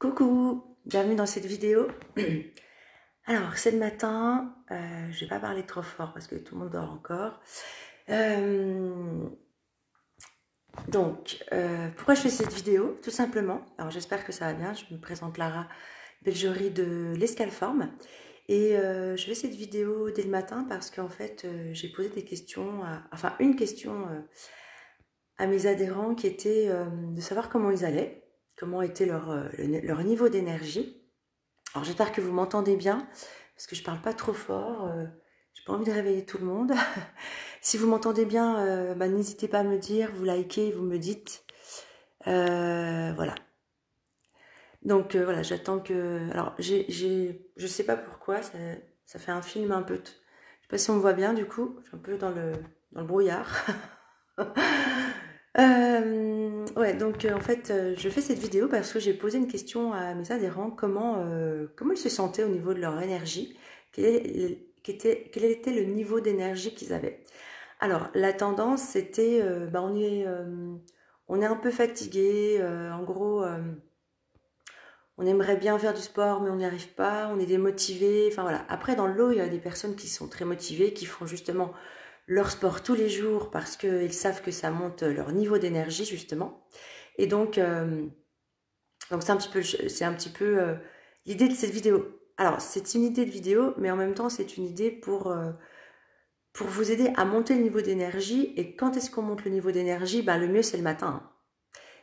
Coucou, bienvenue dans cette vidéo. Alors, c'est le matin, je vais pas parler trop fort parce que tout le monde dort encore. Pourquoi je fais cette vidéo? Tout simplement, alors j'espère que ça va bien, je me présente Lara Beljory de l'Escalforme. Et je fais cette vidéo dès le matin parce qu'en fait, j'ai posé des questions, une question à mes adhérents qui était de savoir comment ils allaient, comment était leur niveau d'énergie. Alors j'espère que vous m'entendez bien, parce que je parle pas trop fort, j'ai pas envie de réveiller tout le monde. Si vous m'entendez bien, n'hésitez pas à me le dire, vous likez, vous me dites. Voilà. Donc voilà, j'attends que... Alors je sais pas pourquoi, ça fait un film un peu... Je sais pas si on me voit bien du coup, je suis un peu dans le brouillard. Ouais, donc en fait, je fais cette vidéo parce que j'ai posé une question à mes adhérents, comment ils se sentaient au niveau de leur énergie, quel était le niveau d'énergie qu'ils avaient. Alors, la tendance, c'était, on est un peu fatigué, en gros, on aimerait bien faire du sport, mais on n'y arrive pas, on est démotivé, enfin voilà. Après, dans le lot, il y a des personnes qui sont très motivées, qui font justement leur sport tous les jours parce qu'ils savent que ça monte leur niveau d'énergie justement. Et donc c'est un petit peu l'idée de cette vidéo. Alors c'est une idée de vidéo, mais en même temps c'est une idée pour vous aider à monter le niveau d'énergie. Et quand est-ce qu'on monte le niveau d'énergie? Le mieux c'est le matin.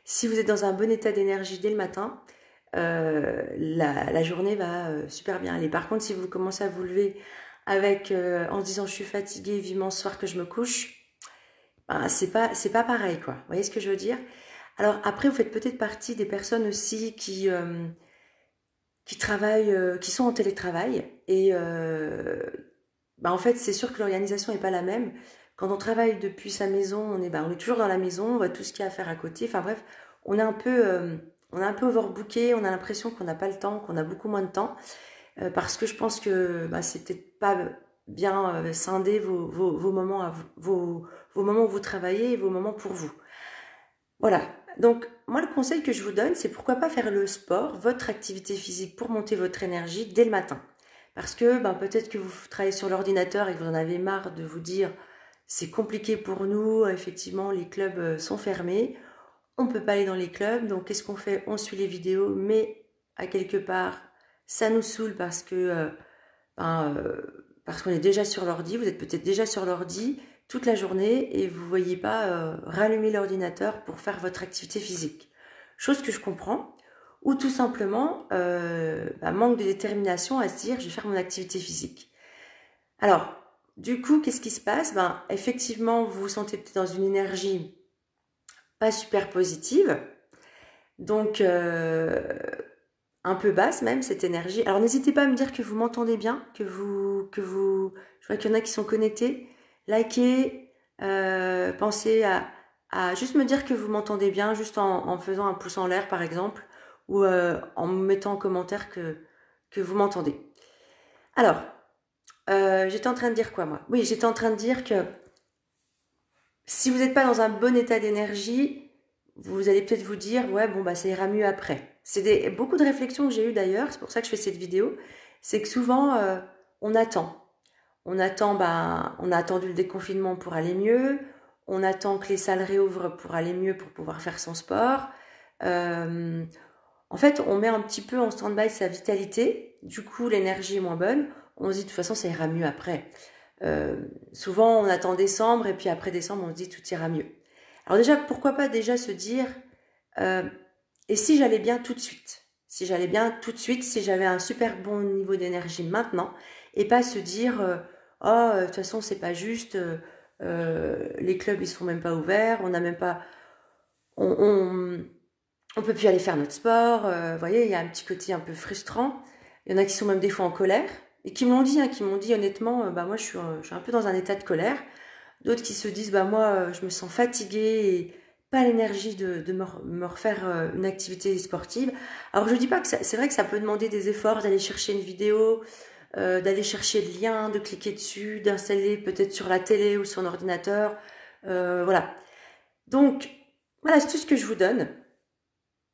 Si vous êtes dans un bon état d'énergie dès le matin, la journée va super bien aller. Par contre, si vous commencez à vous lever avec en se disant je suis fatiguée, vivement ce soir que je me couche, c'est pas pareil quoi. Vous voyez ce que je veux dire? Alors après, vous faites peut-être partie des personnes aussi qui travaillent, qui sont en télétravail et en fait, c'est sûr que l'organisation n'est pas la même. Quand on travaille depuis sa maison, on est toujours dans la maison, on voit tout ce qu'il y a à faire à côté. Enfin bref, on est un peu overbooké, on a l'impression qu'on n'a pas le temps, qu'on a beaucoup moins de temps, parce que je pense que c'est peut-être pas bien scinder vos moments, vos moments où vous travaillez et vos moments pour vous. Voilà. Donc, moi, le conseil que je vous donne, c'est pourquoi pas faire le sport, votre activité physique pour monter votre énergie dès le matin. Parce que peut-être que vous travaillez sur l'ordinateur et que vous en avez marre de vous dire c'est compliqué pour nous, effectivement, les clubs sont fermés, on ne peut pas aller dans les clubs, donc qu'est-ce qu'on fait? On suit les vidéos, mais à quelque part, ça nous saoule parce qu'on est déjà sur l'ordi, vous êtes peut-être déjà sur l'ordi toute la journée et vous ne voyez pas rallumer l'ordinateur pour faire votre activité physique. Chose que je comprends, ou tout simplement manque de détermination à se dire je vais faire mon activité physique. Alors, du coup, qu'est-ce qui se passe? Effectivement, vous vous sentez peut-être dans une énergie pas super positive, donc un peu basse même cette énergie. Alors n'hésitez pas à me dire que vous m'entendez bien, je vois qu'il y en a qui sont connectés. Likez, pensez à juste me dire que vous m'entendez bien, juste en faisant un pouce en l'air par exemple, ou en me mettant en commentaire que vous m'entendez. Alors, j'étais en train de dire quoi moi? Oui, j'étais en train de dire que si vous n'êtes pas dans un bon état d'énergie, vous allez peut-être vous dire, ouais, ça ira mieux après. C'est beaucoup de réflexions que j'ai eues d'ailleurs, c'est pour ça que je fais cette vidéo. C'est que souvent, on attend. On a attendu le déconfinement pour aller mieux. On attend que les salles réouvrent pour aller mieux, pour pouvoir faire son sport. En fait, on met un petit peu en stand-by sa vitalité. Du coup, l'énergie est moins bonne. On se dit, de toute façon, ça ira mieux après. Souvent, on attend décembre et puis après décembre, on se dit, tout ira mieux. Alors déjà, pourquoi pas déjà se dire, et si j'allais bien tout de suite? Si j'allais bien tout de suite, si j'avais un super bon niveau d'énergie maintenant, et pas se dire, de toute façon, c'est pas juste, les clubs, ils sont même pas ouverts, on n'a même pas... On peut plus aller faire notre sport, vous voyez, il y a un petit côté un peu frustrant. Il y en a qui sont même des fois en colère, et qui m'ont dit honnêtement, moi je suis un peu dans un état de colère. D'autres qui se disent, moi je me sens fatiguée et pas l'énergie de me refaire une activité sportive. Alors je dis pas que c'est vrai que ça peut demander des efforts d'aller chercher une vidéo, d'aller chercher le lien, de cliquer dessus, d'installer peut-être sur la télé ou sur l'ordinateur, voilà. Donc voilà, c'est tout ce que je vous donne.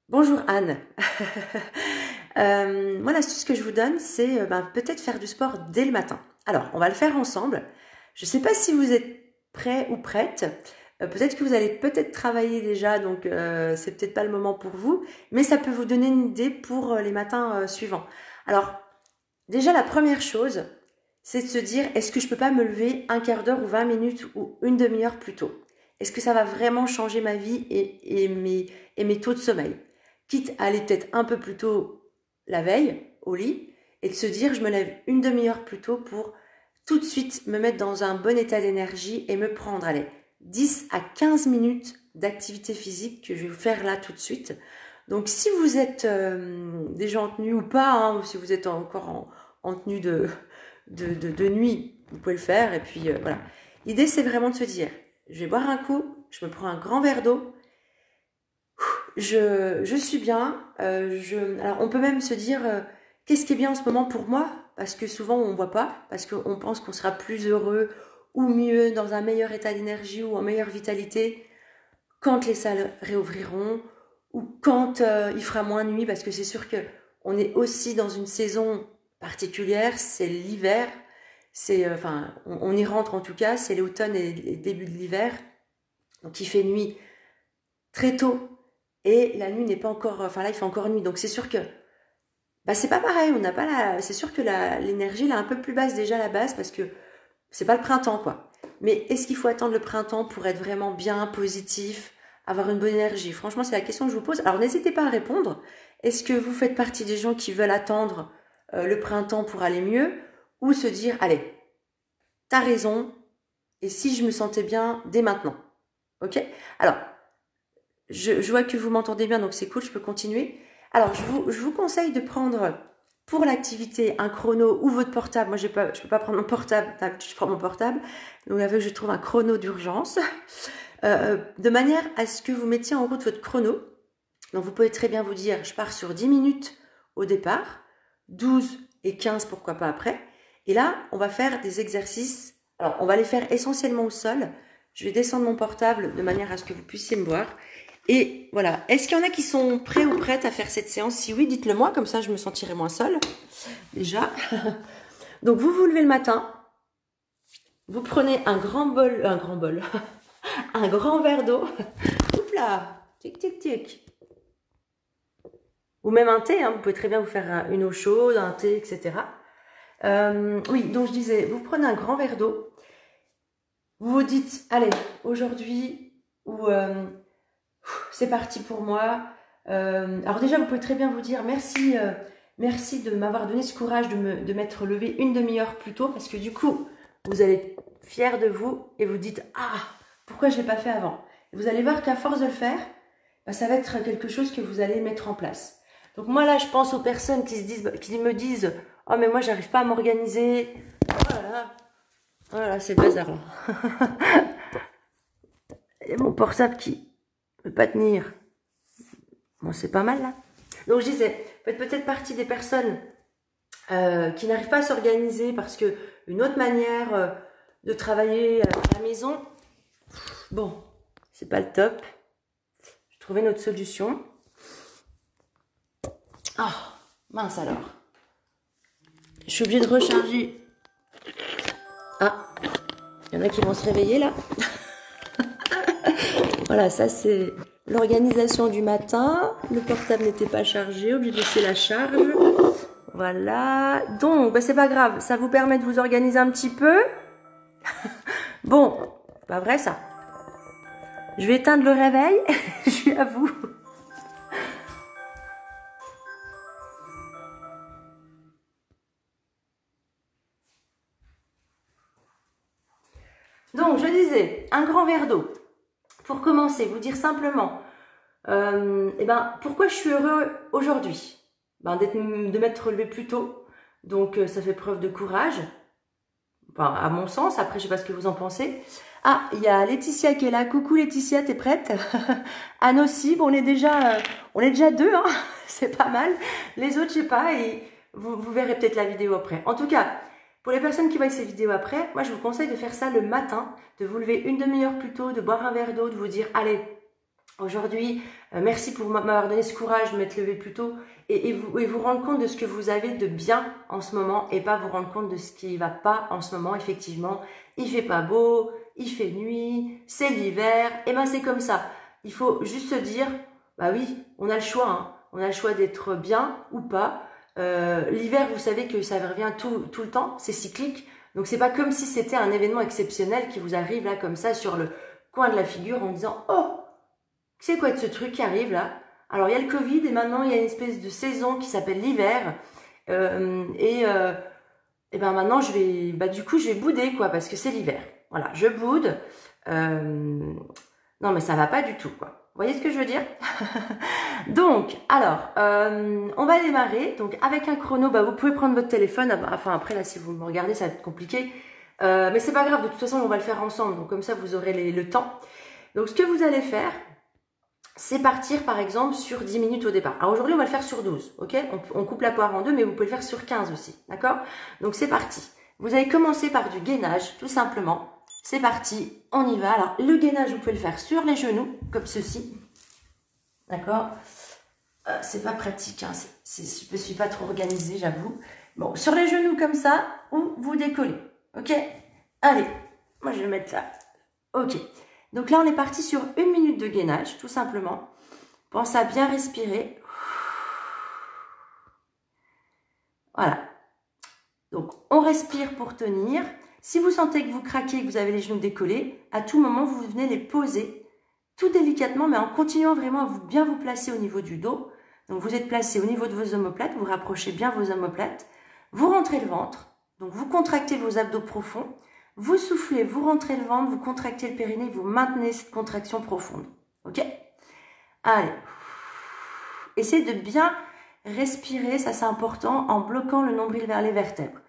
Bonjour Anne. Moi, l'astuce que je vous donne, c'est peut-être faire du sport dès le matin. Alors, on va le faire ensemble. Je ne sais pas si vous êtes prêt ou prête. Peut-être que vous allez peut-être travailler déjà, donc c'est peut-être pas le moment pour vous, mais ça peut vous donner une idée pour les matins suivants. Alors, déjà la première chose, c'est de se dire, est-ce que je peux pas me lever un quart d'heure ou 20 minutes ou une demi-heure plus tôt? Est-ce que ça va vraiment changer ma vie et mes taux de sommeil? Quitte à aller peut-être un peu plus tôt la veille au lit et de se dire, je me lève une demi-heure plus tôt pour tout de suite me mettre dans un bon état d'énergie et me prendre, allez, 10 à 15 minutes d'activité physique que je vais vous faire là tout de suite. Donc si vous êtes déjà en tenue ou pas, hein, ou si vous êtes encore en tenue de nuit, vous pouvez le faire. Et puis voilà. L'idée c'est vraiment de se dire, je vais boire un coup, je me prends un grand verre d'eau, je suis bien. Alors on peut même se dire, qu'est-ce qui est bien en ce moment pour moi? Parce que souvent on ne voit pas, parce qu'on pense qu'on sera plus heureux ou mieux, dans un meilleur état d'énergie ou en meilleure vitalité quand les salles réouvriront ou quand il fera moins nuit, parce que c'est sûr que on est aussi dans une saison particulière, c'est l'hiver, c'est on y rentre en tout cas, c'est l'automne et le début de l'hiver, donc il fait nuit très tôt et la nuit n'est pas encore, là il fait encore nuit, donc c'est sûr que c'est pas pareil, on n'a pas c'est sûr que l'énergie est un peu plus basse déjà à la base parce que c'est pas le printemps quoi. Mais est-ce qu'il faut attendre le printemps pour être vraiment bien, positif, avoir une bonne énergie? Franchement, c'est la question que je vous pose. Alors n'hésitez pas à répondre. Est-ce que vous faites partie des gens qui veulent attendre le printemps pour aller mieux ou se dire, allez, t'as raison, et si je me sentais bien dès maintenant? Ok? Alors, je vois que vous m'entendez bien, donc c'est cool, je peux continuer. Alors, je vous conseille de prendre pour l'activité un chrono ou votre portable. Moi, je peux pas prendre mon portable, je prends mon portable. Donc, avec, je trouve un chrono d'urgence. De manière à ce que vous mettiez en route votre chrono. Donc, vous pouvez très bien vous dire, je pars sur 10 minutes au départ, 12 et 15, pourquoi pas après. Et là, on va faire des exercices. Alors, on va les faire essentiellement au sol. Je vais descendre mon portable de manière à ce que vous puissiez me voir. Et voilà, est-ce qu'il y en a qui sont prêts ou prêtes à faire cette séance? Si oui, dites-le moi, comme ça je me sentirai moins seule, déjà. Donc vous vous levez le matin, vous prenez un grand bol, un grand verre d'eau. Oups là, tic tic tic. Ou même un thé, hein, vous pouvez très bien vous faire une eau chaude, un thé, etc. Oui, donc je disais, vous prenez un grand verre d'eau, vous vous dites, allez, aujourd'hui, ou... c'est parti pour moi. Alors déjà, vous pouvez très bien vous dire merci, merci de m'avoir donné ce courage de m'être levé une demi-heure plus tôt, parce que du coup, vous allez être fier de vous et vous dites, ah, pourquoi je ne l'ai pas fait avant? Et vous allez voir qu'à force de le faire, ça va être quelque chose que vous allez mettre en place. Donc moi là, je pense aux personnes qui me disent, oh mais moi, j'arrive pas à m'organiser. Voilà, c'est le bazar là. Il y a mon portable qui ne peut pas tenir. Bon, c'est pas mal là. Donc je disais, vous faites peut-être partie des personnes qui n'arrivent pas à s'organiser parce que une autre manière de travailler à la maison, bon, c'est pas le top. Je trouvais une autre solution. Ah, mince alors. Je suis obligée de recharger. Ah, il y en a qui vont se réveiller là. Voilà, ça c'est l'organisation du matin. Le portable n'était pas chargé, obligé de laisser la charge. Voilà. Donc, c'est pas grave. Ça vous permet de vous organiser un petit peu. Bon, pas vrai ça. Je vais éteindre le réveil. Je suis à vous. Donc, je disais, un grand verre d'eau. Pour commencer, vous dire simplement, pourquoi je suis heureux aujourd'hui? De m'être levé plus tôt. Donc, ça fait preuve de courage. Enfin, à mon sens. Après, je sais pas ce que vous en pensez. Ah, il y a Laetitia qui est là. Coucou Laetitia, t'es prête? Anne aussi. Bon, on est déjà deux, hein. C'est pas mal. Les autres, je sais pas. Et vous verrez peut-être la vidéo après. En tout cas, pour les personnes qui voient ces vidéos après, moi, je vous conseille de faire ça le matin, de vous lever une demi-heure plus tôt, de boire un verre d'eau, de vous dire, allez, Aujourd'hui, merci pour m'avoir donné ce courage de m'être levé plus tôt et vous rendre compte de ce que vous avez de bien en ce moment et pas vous rendre compte de ce qui va pas en ce moment. Effectivement, il fait pas beau, il fait nuit, c'est l'hiver, et ben c'est comme ça. Il faut juste se dire, bah oui, on a le choix, hein. On a le choix d'être bien ou pas. L'hiver, vous savez que ça revient tout le temps, c'est cyclique. Donc c'est pas comme si c'était un événement exceptionnel qui vous arrive là comme ça sur le coin de la figure en disant « Oh, c'est quoi de ce truc qui arrive là ?» Alors il y a le Covid et maintenant il y a une espèce de saison qui s'appelle l'hiver. Et ben maintenant du coup je vais bouder quoi parce que c'est l'hiver. Voilà, je boude. Non mais ça va pas du tout quoi. Vous voyez ce que je veux dire? Donc, alors, on va démarrer. Donc, avec un chrono, vous pouvez prendre votre téléphone. Enfin, après, là, si vous me regardez, ça va être compliqué. Mais c'est pas grave. De toute façon, on va le faire ensemble. Donc, comme ça, vous aurez le temps. Donc, ce que vous allez faire, c'est partir, par exemple, sur 10 minutes au départ. Alors, aujourd'hui, on va le faire sur 12. OK? On coupe la poire en deux, mais vous pouvez le faire sur 15 aussi. D'accord? Donc, c'est parti. Vous allez commencer par du gainage, tout simplement. C'est parti. On y va. Alors, le gainage, vous pouvez le faire sur les genoux, comme ceci. D'accord? C'est pas pratique, hein. Je ne suis pas trop organisée, j'avoue. Bon, sur les genoux comme ça, ou vous décollez. Ok? Allez, moi je vais mettre là. Ok. Donc là, on est parti sur 1 minute de gainage, tout simplement. Pensez à bien respirer. Voilà. Donc, on respire pour tenir. Si vous sentez que vous craquez, que vous avez les genoux décollés, à tout moment, vous venez les poser tout délicatement, mais en continuant vraiment à bien vous placer au niveau du dos. Donc, vous êtes placé au niveau de vos omoplates, vous rapprochez bien vos omoplates, vous rentrez le ventre, donc vous contractez vos abdos profonds, vous soufflez, vous rentrez le ventre, vous contractez le périnée, vous maintenez cette contraction profonde. Ok? Allez. Essayez de bien respirer, ça c'est important, en bloquant le nombril vers les vertèbres.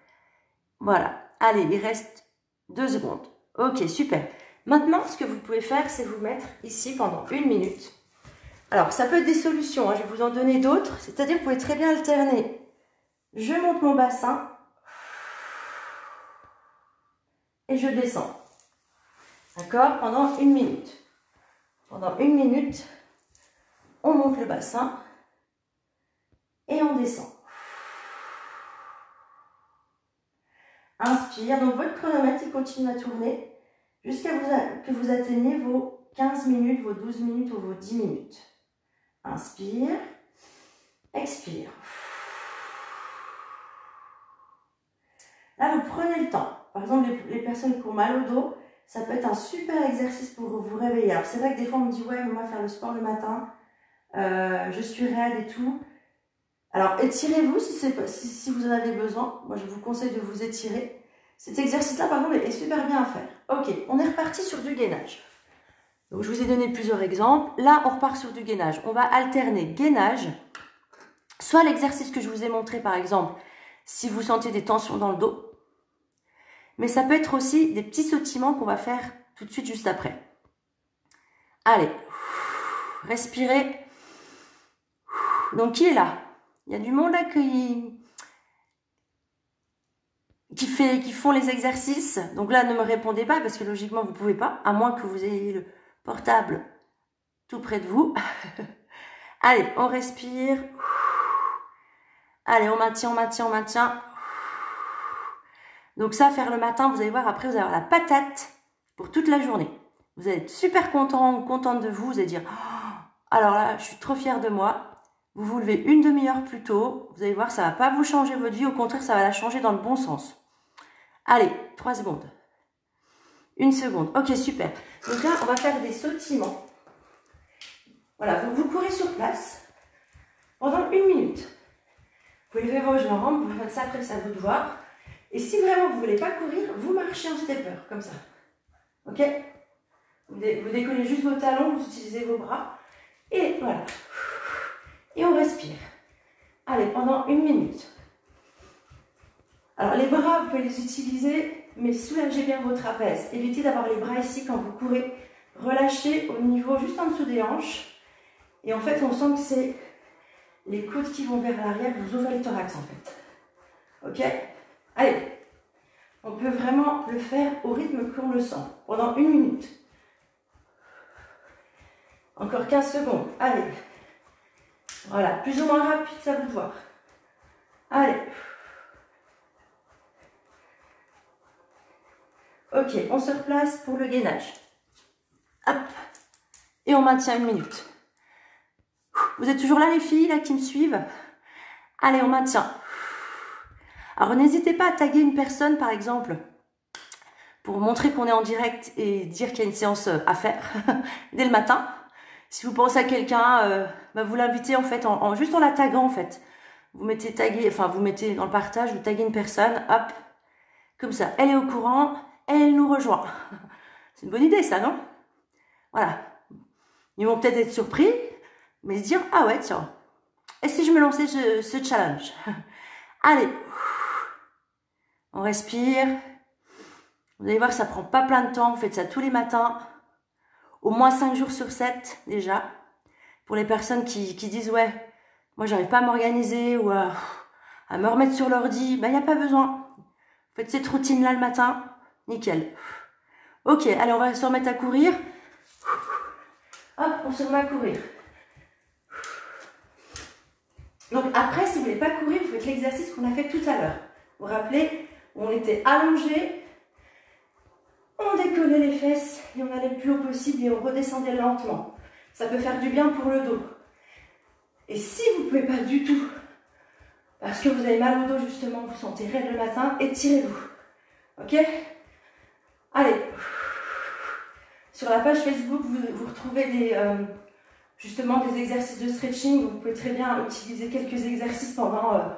Voilà. Allez, il reste 2 secondes. Ok, super. Maintenant, ce que vous pouvez faire, c'est vous mettre ici pendant 1 minute. Alors, ça peut être des solutions, hein, je vais vous en donner d'autres. C'est-à-dire que vous pouvez très bien alterner. Je monte mon bassin et je descends. D'accord? Pendant 1 minute. Pendant 1 minute, on monte le bassin et on descend. Inspire. Donc, votre chronomètre, il continue à tourner jusqu'à que vous atteigniez vos 15 minutes, vos 12 minutes ou vos 10 minutes. Inspire. Expire. Là, vous prenez le temps. Par exemple, les personnes qui ont mal au dos, ça peut être un super exercice pour vous réveiller. Alors, c'est vrai que des fois, on me dit « Ouais, mais moi, faire le sport le matin, je suis raide et tout. » Alors, étirez-vous si vous en avez besoin. Moi, je vous conseille de vous étirer. Cet exercice-là, par contre, est super bien à faire. Ok, on est reparti sur du gainage. Donc, je vous ai donné plusieurs exemples. Là, on repart sur du gainage. On va alterner gainage, soit l'exercice que je vous ai montré, par exemple, si vous sentez des tensions dans le dos. Mais ça peut être aussi des petits sautillements qu'on va faire tout de suite juste après. Allez, respirez. Donc, qui est là? Il y a du monde là qui font les exercices. Donc là, ne me répondez pas parce que logiquement, vous ne pouvez pas, à moins que vous ayez le portable tout près de vous. Allez, on respire. Allez, on maintient, on maintient, on maintient. Donc ça, faire le matin, vous allez voir, après, vous allez avoir la patate pour toute la journée. Vous allez être super content ou contente de vous. Vous allez dire, oh, alors là, je suis trop fière de moi. Vous vous levez une demi-heure plus tôt. Vous allez voir, ça ne va pas vous changer votre vie. Au contraire, ça va la changer dans le bon sens. Allez, 3 secondes. 1 seconde. Ok, super. Donc là, on va faire des sautillements. Voilà, vous courez sur place pendant 1 minute. Vous pouvez lever vos jambes, vous faites ça, après c'est à vous de voir. Et si vraiment vous ne voulez pas courir, vous marchez en stepper, comme ça. Ok? Vous décollez juste vos talons, vous utilisez vos bras. Et voilà. Et on respire. Allez, pendant 1 minute. Alors les bras, vous pouvez les utiliser, mais soulagez bien vos trapèzes. Évitez d'avoir les bras ici quand vous courez. Relâchez au niveau juste en dessous des hanches. Et en fait, on sent que c'est les coudes qui vont vers l'arrière, vous ouvrez le thorax en fait. Ok? Allez, on peut vraiment le faire au rythme qu'on le sent, pendant 1 minute. Encore 15 secondes. Allez. Voilà, plus ou moins rapide, ça vous de voir. Allez. Ok, on se replace pour le gainage. Hop. Et on maintient 1 minute. Vous êtes toujours là les filles là qui me suivent? Allez, on maintient. Alors n'hésitez pas à taguer une personne par exemple pour montrer qu'on est en direct et dire qu'il y a une séance à faire dès le matin. Si vous pensez à quelqu'un, vous l'invitez en fait juste en la taguant en fait. Vous mettez taguer, enfin vous mettez dans le partage, vous taguez une personne, hop, comme ça. Elle est au courant, elle nous rejoint. C'est une bonne idée ça, non? Voilà. Ils vont peut-être être surpris, mais se dire, ah ouais, tiens, et si je me lançais ce challenge? Allez, on respire. Vous allez voir, ça prend pas plein de temps. Vous faites ça tous les matins, au moins 5 jours sur 7 déjà. Pour les personnes qui disent, ouais, moi j'arrive pas à m'organiser ou à me remettre sur l'ordi, il n'y a pas besoin. Faites cette routine-là le matin, nickel. Ok, allez, on va se remettre à courir. Hop, on se remet à courir. Donc après, si vous ne voulez pas courir, vous faites l'exercice qu'on a fait tout à l'heure. Vous vous rappelez, on était allongé, on décollait les fesses et on allait le plus haut possible et on redescendait lentement. Ça peut faire du bien pour le dos. Et si vous ne pouvez pas du tout, parce que vous avez mal au dos justement, vous sentez raide le matin, étirez-vous. Ok? Allez. Sur la page Facebook, vous retrouvez justement des exercices de stretching. Vous pouvez très bien utiliser quelques exercices pendant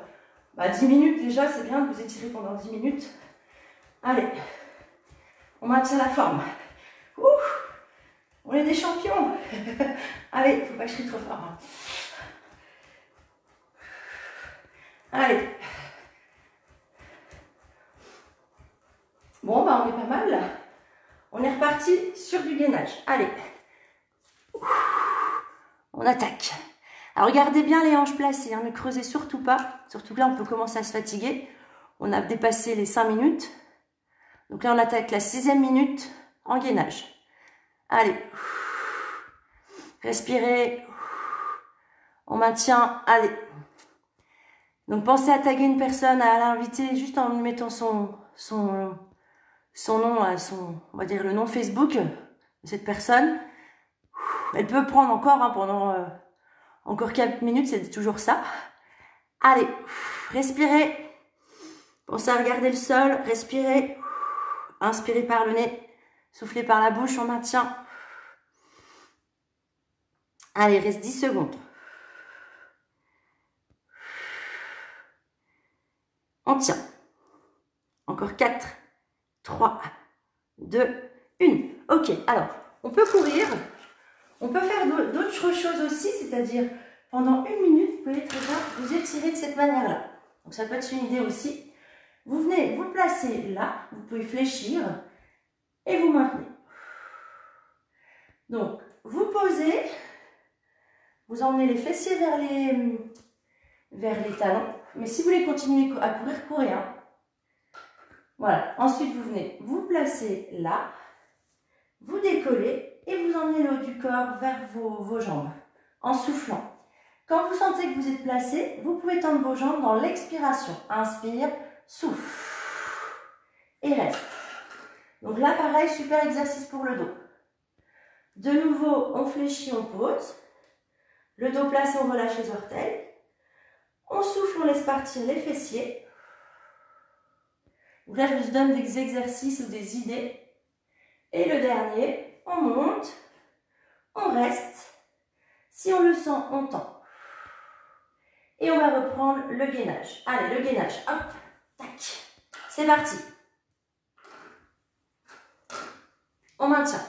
10 minutes déjà. C'est bien de vous étirer pendant 10 minutes. Allez, on maintient la forme. Ouf, on est des champions. Allez, il ne faut pas que je crie trop fort. Hein. Allez. Bon, on est pas mal là. On est reparti sur du gainage. Allez. On attaque. Alors, regardez bien les hanches placées. Hein, ne creusez surtout pas. Surtout que là, on peut commencer à se fatiguer. On a dépassé les 5 minutes. Donc là, on attaque la 6e minute en gainage. Allez. Respirez. On maintient. Allez. Donc, pensez à taguer une personne, à l'inviter juste en lui mettant son nom, on va dire le nom Facebook de cette personne. Elle peut prendre encore pendant encore 4 minutes, c'est toujours ça. Allez, respirez. Pensez à regarder le sol, respirez. Inspirez par le nez, soufflez par la bouche, on maintient. Allez, reste 10 secondes. On tient. Encore 4, 3, 2, 1. Ok, alors, on peut courir. On peut faire d'autres choses aussi, c'est-à-dire pendant 1 minute, vous pouvez très bien vous étirer de cette manière-là. Donc ça peut être une idée aussi. Vous venez vous placer là, vous pouvez fléchir et vous maintenez. Donc, vous posez, vous emmenez les fessiers vers les talons. Mais si vous voulez continuer à courir, courez. Hein. Voilà. Ensuite, vous venez vous placer là, vous décollez et vous emmenez le haut du corps vers vos jambes en soufflant. Quand vous sentez que vous êtes placé, vous pouvez tendre vos jambes dans l'expiration. Inspire, souffle et reste. Donc là, pareil, super exercice pour le dos. De nouveau, on fléchit, on pose. Le dos placé, on relâche les orteils. On souffle, on laisse partir les fessiers. Donc là, je vous donne des exercices ou des idées. Et le dernier, on monte, on reste. Si on le sent, on tend. Et on va reprendre le gainage. Allez, le gainage. Hop, tac. C'est parti. On maintient.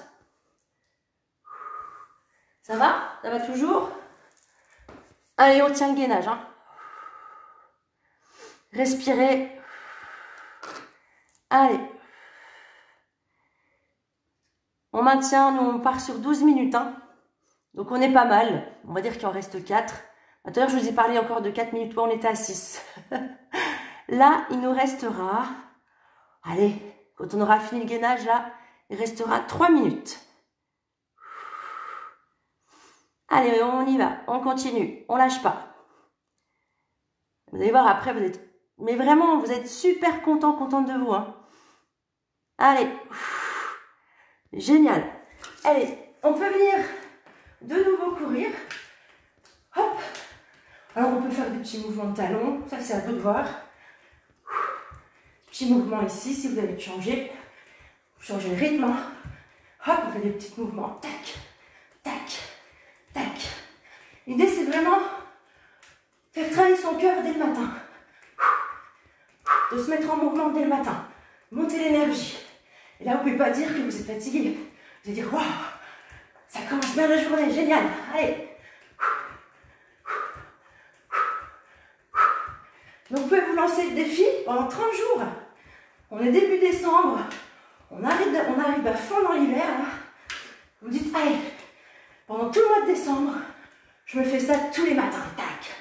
Ça va? Ça va toujours? Allez, on tient le gainage. Hein. Respirez. Allez. On maintient, nous on part sur 12 minutes. Hein. Donc on est pas mal. On va dire qu'il en reste 4. Tout à l'heure, je vous ai parlé encore de 4 minutes. On était à 6. Là, il nous restera... Allez, quand on aura fini le gainage, là, il restera 3 minutes. Allez, on y va, on continue, on lâche pas. Vous allez voir, après, vous êtes... Mais vraiment, vous êtes super contente de vous. Hein. Allez. Génial. Allez, on peut venir de nouveau courir. Hop. Alors, on peut faire des petits mouvements de talons. Ça, c'est à vous de voir. Petit mouvement ici, si vous avez changé. Vous changez le rythme. Hop, vous faites des petits mouvements. Tac, tac, tac. L'idée, c'est vraiment faire travailler son cœur dès le matin. De se mettre en mouvement dès le matin. Monter l'énergie. Et là, vous ne pouvez pas dire que vous êtes fatigué. Vous allez dire, waouh, ça commence bien la journée, génial. Allez. Donc, vous pouvez vous lancer le défi pendant 30 jours. On est début décembre. On arrive à fond dans l'hiver. Vous dites, allez, pendant tout le mois de décembre, je me fais ça tous les matins. Tac.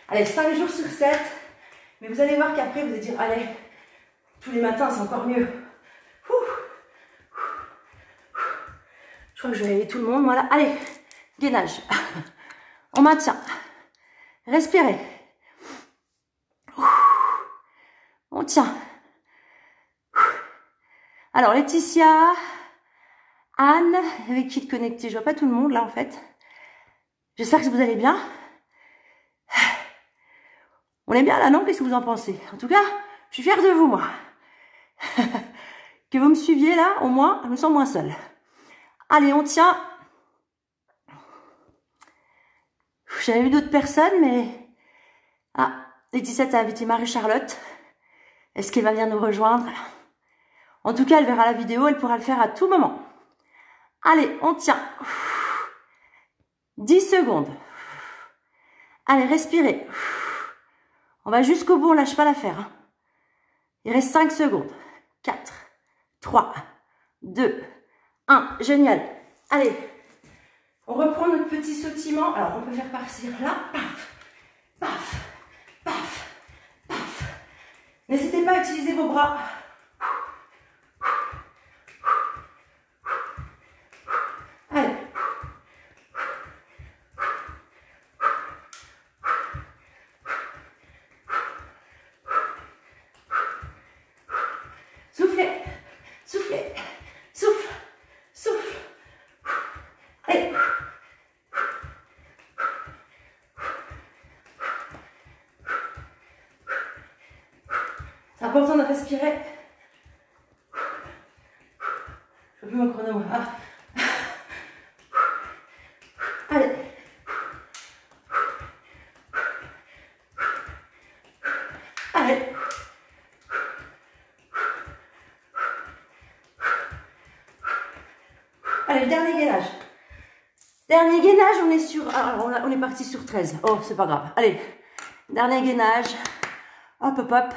Allez, 5 jours sur 7. Mais vous allez voir qu'après, vous allez dire, allez, tous les matins, c'est encore mieux. Je crois que je vais réveiller tout le monde. Voilà. Allez, gainage. On maintient. Respirez. On tient. Alors, Laetitia, Anne, avec qui te connecter? Je vois pas tout le monde là en fait. J'espère que vous allez bien. On est bien là, non? Qu'est-ce que vous en pensez? En tout cas, je suis fière de vous, moi. Que vous me suiviez là, au moins, je me sens moins seule. Allez, on tient. J'avais vu d'autres personnes, mais... Ah, Laetitia t'a invité Marie-Charlotte. Est-ce qu'elle va venir nous rejoindre? En tout cas, elle verra la vidéo, elle pourra le faire à tout moment. Allez, on tient. 10 secondes. Allez, respirez. On va jusqu'au bout, on lâche pas l'affaire. Hein. Il reste 5 secondes. 4, 3, 2, 1. Génial. Allez, on reprend notre petit sautillement. Alors, on peut faire partir là. Paf, paf, paf, paf. N'hésitez pas à utiliser vos bras. Allez. Soufflez, soufflez, souffle, souffle. Allez. C'est important de respirer. Je veux plus mon chrono. Ah. Allez. Allez. Allez, dernier gainage. Dernier gainage, on est sur... Alors, on est parti sur 13. Oh, c'est pas grave. Allez, dernier gainage. Hop, hop, hop.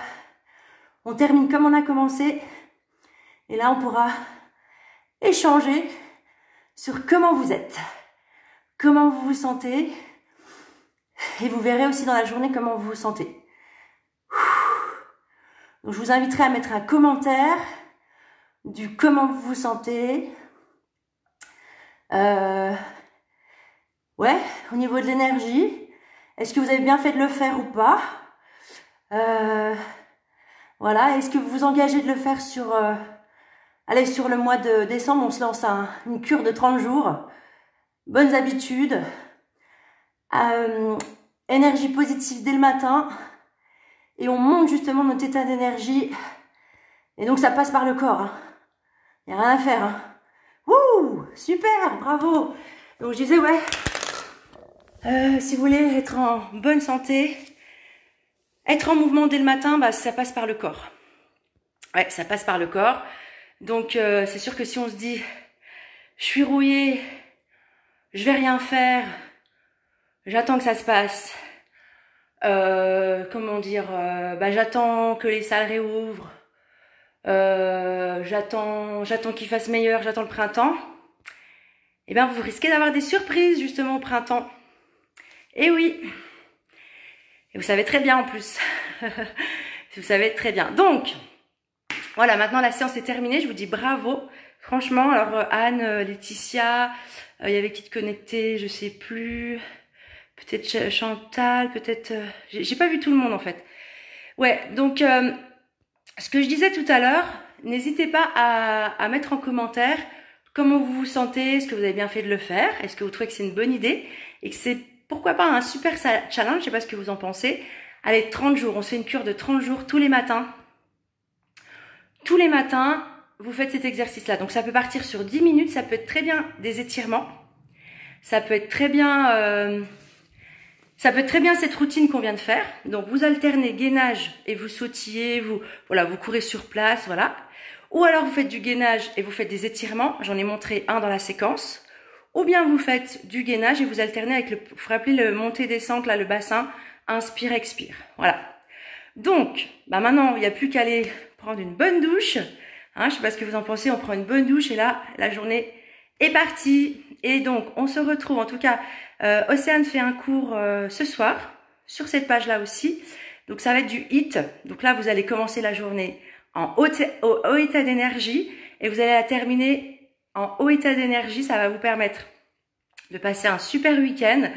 On termine comme on a commencé. Et là, on pourra échanger sur comment vous êtes. Comment vous vous sentez. Et vous verrez aussi dans la journée comment vous vous sentez. Donc, je vous inviterai à mettre un commentaire du comment vous vous sentez. Ouais, au niveau de l'énergie, est-ce que vous avez bien fait de le faire ou pas? Voilà, est-ce que vous vous engagez de le faire sur... allez, sur le mois de décembre, on se lance une cure de 30 jours. Bonnes habitudes. Énergie positive dès le matin. Et on monte justement notre état d'énergie. Et donc ça passe par le corps. Il n'y a rien à faire. Hein. Ouh, super, bravo. Donc je disais, ouais, si vous voulez être en bonne santé, être en mouvement dès le matin, bah, ça passe par le corps. Ouais, ça passe par le corps. Donc c'est sûr que si on se dit, je suis rouillée, je vais rien faire, j'attends que ça se passe, comment dire, bah, j'attends que les salles réouvrent, j'attends qu'il fasse meilleur, j'attends le printemps, et bien vous risquez d'avoir des surprises justement au printemps. Et oui, et vous savez très bien en plus, vous savez très bien. Donc, voilà, maintenant la séance est terminée, je vous dis bravo, Franchement, alors Anne, Laetitia, il y avait qui te connectait, je sais plus. Peut-être Chantal, peut-être... j'ai pas vu tout le monde en fait. Ouais, donc ce que je disais tout à l'heure, n'hésitez pas à mettre en commentaire comment vous vous sentez, est-ce que vous avez bien fait de le faire, est-ce que vous trouvez que c'est une bonne idée et que c'est pourquoi pas un super challenge, je sais pas ce que vous en pensez. Allez, 30 jours, on se fait une cure de 30 jours tous les matins. Tous les matins, vous faites cet exercice-là. Donc ça peut partir sur 10 minutes, ça peut être très bien des étirements, ça peut être très bien... ça peut être très bien cette routine qu'on vient de faire. Donc, vous alternez gainage et vous sautillez, vous courez sur place, voilà. Ou alors, vous faites du gainage et vous faites des étirements. J'en ai montré un dans la séquence. Ou bien, vous faites du gainage et vous alternez avec le, vous vous rappelez le montée-descente, là, le bassin. Inspire, expire. Voilà. Donc, maintenant, il n'y a plus qu'à aller prendre une bonne douche. Hein, je sais pas ce que vous en pensez. On prend une bonne douche et là, la journée est partie. Et donc, on se retrouve, en tout cas, Océane fait un cours ce soir, sur cette page-là aussi. Donc, ça va être du HIIT. Donc là, vous allez commencer la journée en haut état d'énergie et vous allez la terminer en haut état d'énergie. Ça va vous permettre de passer un super week-end,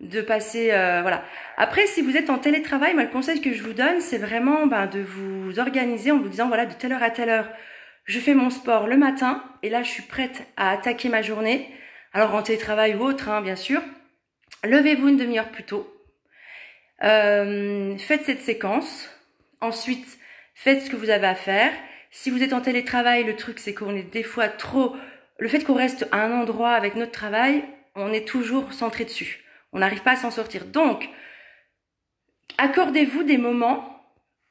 de passer, voilà. Après, si vous êtes en télétravail, moi, le conseil que je vous donne, c'est vraiment de vous organiser en vous disant, voilà, de telle heure à telle heure, je fais mon sport le matin et là, je suis prête à attaquer ma journée. Alors, en télétravail ou autre, hein, bien sûr. Levez-vous une demi-heure plus tôt. Faites cette séquence. Ensuite, faites ce que vous avez à faire. Si vous êtes en télétravail, le truc, c'est qu'on est des fois trop... Le fait qu'on reste à un endroit avec notre travail, on est toujours centré dessus. On n'arrive pas à s'en sortir. Donc, accordez-vous des moments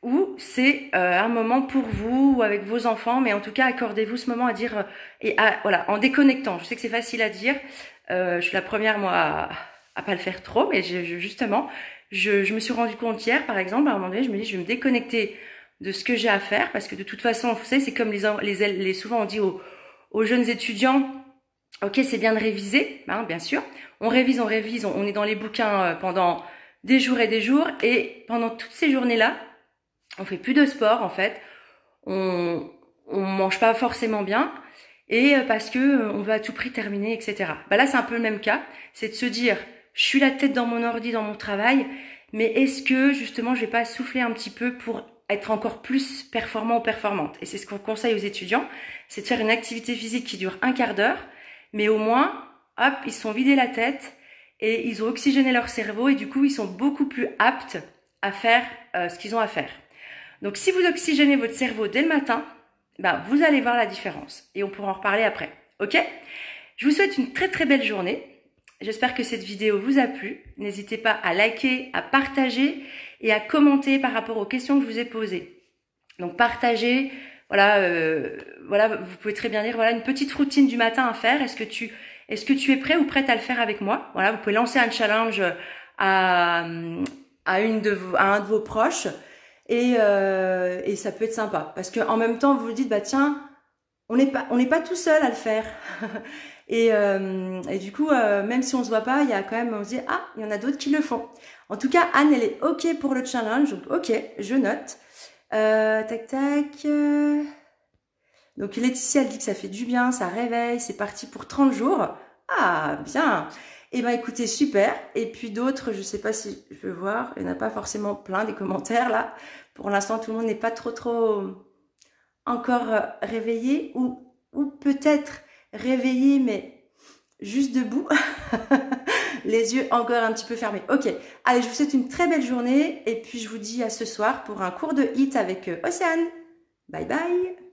où c'est un moment pour vous ou avec vos enfants, mais en tout cas, accordez-vous ce moment à dire... voilà, en déconnectant. Je sais que c'est facile à dire. Je suis la première, moi, à pas le faire trop, mais justement, je me suis rendu compte hier, par exemple, à un moment donné, je me dis, je vais me déconnecter de ce que j'ai à faire, parce que de toute façon, vous savez, c'est comme souvent on dit aux jeunes étudiants, ok, c'est bien de réviser, hein, bien sûr, on révise, on est dans les bouquins pendant des jours, et pendant toutes ces journées-là, on fait plus de sport, en fait, on mange pas forcément bien, et parce que on veut à tout prix terminer, etc. Là, c'est un peu le même cas, c'est de se dire, je suis la tête dans mon ordi, dans mon travail, mais est-ce que justement je vais pas souffler un petit peu pour être encore plus performant ou performante? Et c'est ce qu'on conseille aux étudiants, c'est de faire une activité physique qui dure un quart d'heure, mais au moins, hop, ils se sont vidés la tête et ils ont oxygéné leur cerveau et du coup, ils sont beaucoup plus aptes à faire ce qu'ils ont à faire. Donc, si vous oxygénez votre cerveau dès le matin, vous allez voir la différence et on pourra en reparler après. Ok? Je vous souhaite une très très belle journée. J'espère que cette vidéo vous a plu. N'hésitez pas à liker, à partager et à commenter par rapport aux questions que je vous ai posées. Donc partagez, voilà, vous pouvez très bien dire, voilà, une petite routine du matin à faire. Est-ce que tu es prêt ou prête à le faire avec moi? Voilà, vous pouvez lancer un challenge à un de vos proches et ça peut être sympa parce que en même temps vous vous dites tiens, on n'est pas tout seul à le faire. Et du coup, même si on se voit pas, il y a quand même, on se dit, ah, il y en a d'autres qui le font. En tout cas, Anne, elle est OK pour le challenge. Donc, OK, je note. Tac, tac. Donc, Laetitia, elle dit que ça fait du bien, ça réveille. C'est parti pour 30 jours. Ah, bien. Eh ben, écoutez, super. Et puis d'autres, je sais pas si je peux voir. Il n'y en a pas forcément plein des commentaires, là. Pour l'instant, tout le monde n'est pas trop encore réveillé ou peut-être réveillé, mais juste debout, les yeux encore un petit peu fermés. Ok, allez, je vous souhaite une très belle journée et puis je vous dis à ce soir pour un cours de HIIT avec Océane. Bye bye.